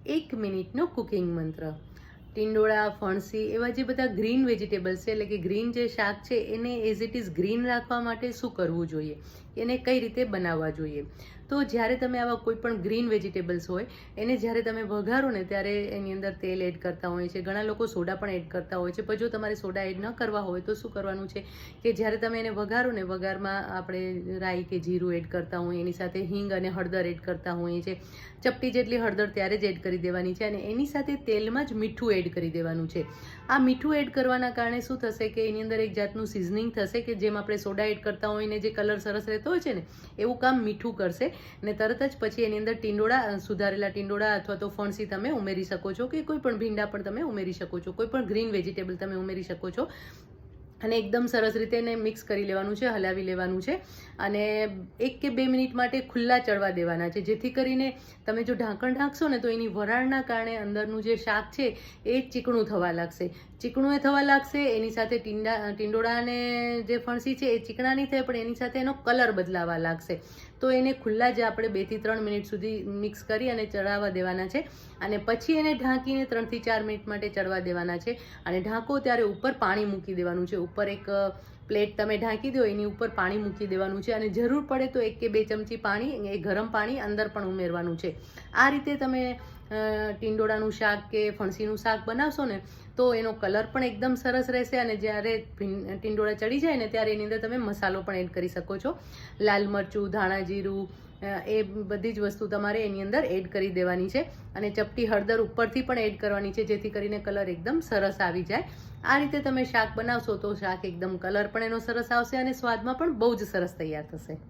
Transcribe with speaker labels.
Speaker 1: 1 મિનિટનો કુકિંગ મંત્ર. ટીંડોળા, ફણસી એવા જે બધા ગ્રીન વેજીટેબલ્સ છે, એટલે કે ગ્રીન જે શાક છે, એને એઝ ઇટ ઇઝ ગ્રીન રાખવા માટે શું કરવું જોઈએ, એને કઈ રીતે બનાવવા જોઈએ. તો જ્યારે તમે આવા કોઈ પણ ગ્રીન વેજીટેબલ્સ હોય એને જ્યારે તમે વઘારો ને ત્યારે એની અંદર તેલ એડ કરતા હોય છે. ઘણા લોકો સોડા પણ એડ કરતા હોય છે. પણ જો તમારે સોડા એડ ન કરવા હોય તો શું કરવાનું છે કે જ્યારે તમે એને વઘારો ને, વઘારમાં આપણે રાઈ કે જીરું એડ કરતા હોઈએ, એની સાથે હિંગ અને હળદર એડ કરતા હોઈએ છીએ. ચપટી જેટલી હળદર ત્યારે જ એડ કરી દેવાની છે અને એની સાથે તેલમાં જ મીઠું એડ કરી દેવાનું છે. આ મીઠું એડ કરવાના કારણે શું થશે કે એની અંદર એક જાતનું સિઝનિંગ થશે કે જેમ આપણે સોડા એડ કરતા હોઈને જે કલર સરસ રહેતો હોય છે ને, એવું કામ મીઠું કરશે. ને તરત જ પછી એની અંદર ટીંડોળા, સુધારેલા ટીંડોળા અથવા તો ફણસી તમે ઉમેરી શકો છો, કે કોઈ પણ ભીંડા પણ તમે ઉમેરી શકો છો, કોઈ પણ ગ્રીન વેજીટેબલ તમે ઉમેરી શકો છો. અને એકદમ સરસ રીતે એને મિક્સ કરી લેવાનું છે, હલાવી લેવાનું છે અને 1 કે 2 મિનિટ માટે ખુલ્લા ચડવા દેવાના છે, જેથી કરીને તમે જો ઢાંકણ ઢાંકશો ને તો એની વરાળના કારણે અંદરનું જે શાક છે એ ચીકણું થવા લાગશે. ચીકણું એ થવા લાગશે, એની સાથે ટીંડોળા અને જે ફણસી છે એ ચીકણા નહીં થાય, પણ એની સાથે એનો કલર બદલાવા લાગશે. તો એને ખુલ્લા જ આપણે 2 થી 3 મિનિટ સુધી મિક્સ કરી અને ચડાવવા દેવાના છે અને પછી એને ઢાંકીને 3 થી 4 મિનિટ માટે ચડવા દેવાના છે. અને ઢાંકો ત્યારે ઉપર પાણી મૂકી દેવાનું છે. ઉપર એક પ્લેટ તમે ઢાંકી દો, એની ઉપર પાણી મૂકી દેવાનું છે અને જરૂર પડે તો 1 કે 2 ચમચી પાણી, એ ગરમ પાણી અંદર પણ ઉમેરવાનું છે. આ રીતે તમે ટીંડોળાનું શાક કે ફણસીનું શાક બનાવશો ને તો એનો કલર પણ એકદમ સરસ રહેશે અને જ્યારે ટીંડોળા ચડી જાય ને ત્યારે એની અંદર તમે મસાલો પણ એડ કરી શકો છો. લાલ મરચું, ધાણા જીરું, એ બધી જ વસ્તુ તમારે એની અંદર એડ કરી દેવાની છે અને ચપટી હળદર ઉપરથી પણ એડ કરવાની છે, જેથી કરીને કલર એકદમ સરસ આવી જાય. આ રીતે તમે શાક બનાવશો તો શાક એકદમ કલર પણ એનો સરસ આવશે અને સ્વાદમાં પણ બહુ જ સરસ તૈયાર થશે.